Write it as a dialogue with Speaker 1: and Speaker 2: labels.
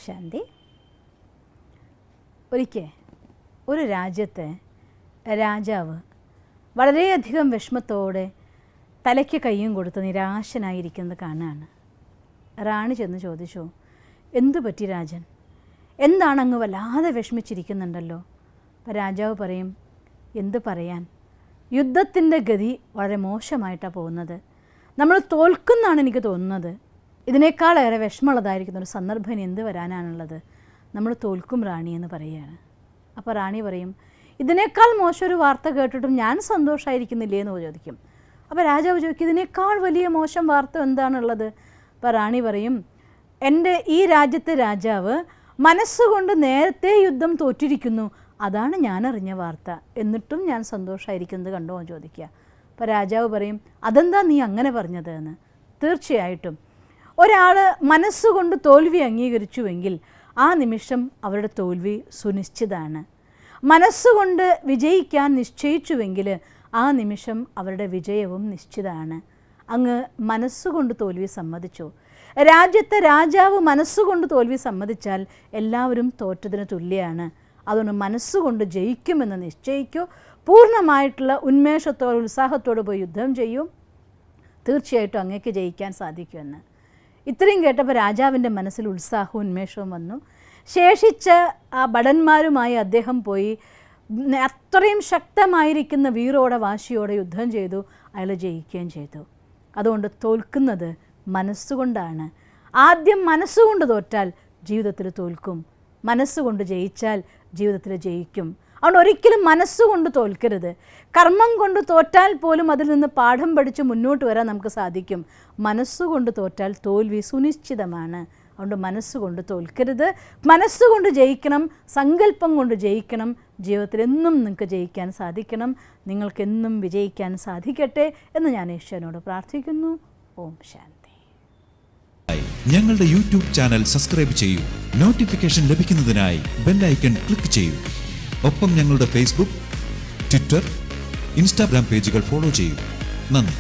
Speaker 1: ശാന്തി. ഒരിക്കൽ ഒരു രാജ്യത്തെ രാജാവ് വളരെയധികം വിഷമത്തോടെ തലയ്ക്ക് കയ്യും കൊടുത്ത് നിരാശനായിരിക്കുന്നത് കാണുകയാണ്. റാണി ചെന്ന് ചോദിച്ചു, എന്തു പറ്റി രാജൻ? എന്താണ് അങ്ങ് വല്ലാതെ വിഷമിച്ചിരിക്കുന്നുണ്ടല്ലോ? അപ്പോൾ രാജാവ് പറയും, എന്ത് പറയാൻ, യുദ്ധത്തിൻ്റെ ഗതി വളരെ മോശമായിട്ടാണ് പോകുന്നത്. നമ്മൾ തോൽക്കുന്നാണ് എനിക്ക് തോന്നുന്നത്. ഇതിനേക്കാളേറെ വിഷമമുള്ളതായിരിക്കുന്ന ഒരു സന്ദർഭം ഇനി എന്ത് വരാനാണുള്ളത്? നമ്മൾ തോൽക്കും റാണി എന്ന് പറയുകയാണ്. അപ്പോൾ റാണി പറയും, ഇതിനേക്കാൾ മോശം ഒരു വാർത്ത കേട്ടിട്ടും ഞാൻ സന്തോഷമായിരിക്കുന്നില്ലേ എന്ന് ചോദിക്കും. അപ്പോൾ രാജാവ് ചോദിക്കും, ഇതിനേക്കാൾ വലിയ മോശം വാർത്ത എന്താണുള്ളത്? അപ്പോൾ റാണി പറയും, എൻ്റെ ഈ രാജ്യത്തെ രാജാവ് മനസ്സുകൊണ്ട് നേരത്തെ യുദ്ധം തോറ്റിരിക്കുന്നു, അതാണ് ഞാൻ അറിഞ്ഞ വാർത്ത, എന്നിട്ടും ഞാൻ സന്തോഷമായിരിക്കുന്നത് കണ്ടോ എന്ന് ചോദിക്കുക. അപ്പോൾ രാജാവ് പറയും, അതെന്താ നീ അങ്ങനെ പറഞ്ഞത് എന്ന്. തീർച്ചയായിട്ടും ഒരാൾ മനസ്സുകൊണ്ട് തോൽവി അംഗീകരിച്ചുവെങ്കിൽ ആ നിമിഷം അവരുടെ തോൽവി സുനിശ്ചിതമാണ്. മനസ്സുകൊണ്ട് വിജയിക്കാൻ നിശ്ചയിച്ചുവെങ്കിൽ ആ നിമിഷം അവരുടെ വിജയവും നിശ്ചിതമാണ്. അങ്ങ് മനസ്സുകൊണ്ട് തോൽവി സമ്മതിച്ചു. രാജ്യത്തെ രാജാവ് മനസ്സുകൊണ്ട് തോൽവി സമ്മതിച്ചാൽ എല്ലാവരും തോറ്റതിന് തുല്യമാണ്. അതുകൊണ്ട് മനസ്സുകൊണ്ട് ജയിക്കുമെന്ന് നിശ്ചയിക്കൂ. പൂർണ്ണമായിട്ടുള്ള ഉന്മേഷത്തോടെ ഉത്സാഹത്തോടെ പോയി യുദ്ധം ചെയ്യും. തീർച്ചയായിട്ടും അങ്ങേക്ക് ജയിക്കാൻ സാധിക്കുമെന്ന്. ഇത്രയും കേട്ടപ്പോൾ രാജാവിൻ്റെ മനസ്സിൽ ഉത്സാഹവും ഉന്മേഷവും വന്നു. ശേഷിച്ച ആ ഭടന്മാരുമായി അദ്ദേഹം പോയി അത്രയും ശക്തമായിരിക്കുന്ന വീറോടെ വാശിയോടെ യുദ്ധം ചെയ്തു. അയാൾ ജയിക്കുകയും ചെയ്തു. അതുകൊണ്ട് തോൽക്കുന്നത് മനസ്സുകൊണ്ടാണ്. ആദ്യം മനസ്സുകൊണ്ട് തോറ്റാൽ ജീവിതത്തിൽ തോൽക്കും, മനസ്സുകൊണ്ട് ജയിച്ചാൽ ജീവിതത്തിൽ ജയിക്കും. അതുകൊണ്ട് ഒരിക്കലും മനസ്സുകൊണ്ട് തോൽക്കരുത്. കർമ്മം കൊണ്ട് തോറ്റാൽ പോലും അതിൽ നിന്ന് പാഠം പഠിച്ച് മുന്നോട്ട് വരാൻ നമുക്ക് സാധിക്കും. മനസ്സുകൊണ്ട് തോറ്റാൽ തോൽവി സുനിശ്ചിതമാണ്. അതുകൊണ്ട് മനസ്സുകൊണ്ട് തോൽക്കരുത്, മനസ്സുകൊണ്ട് ജയിക്കണം, സങ്കല്പം കൊണ്ട് ജയിക്കണം. ജീവിതത്തിൽ എന്നും നിങ്ങൾക്ക് ജയിക്കാൻ സാധിക്കണം. നിങ്ങൾക്കെന്നും വിജയിക്കാൻ സാധിക്കട്ടെ എന്ന് ഞാൻ ഈശ്വരനോട് പ്രാർത്ഥിക്കുന്നു. ഓം ശാന്തി.
Speaker 2: ഞങ്ങളുടെ യൂട്യൂബ് ചാനൽ സബ്സ്ക്രൈബ് ചെയ്യൂ. നോട്ടിഫിക്കേഷൻ ലഭിക്കുന്നതിനായി ബെൽ ഐക്കൺ ക്ലിക്ക് ചെയ്യൂ. ഒപ്പം ഞങ്ങളുടെ ഫേസ്ബുക്ക്, ട്വിറ്റർ, ഇൻസ്റ്റാഗ്രാം പേജുകൾ ഫോളോ ചെയ്യൂ. നന്ദി.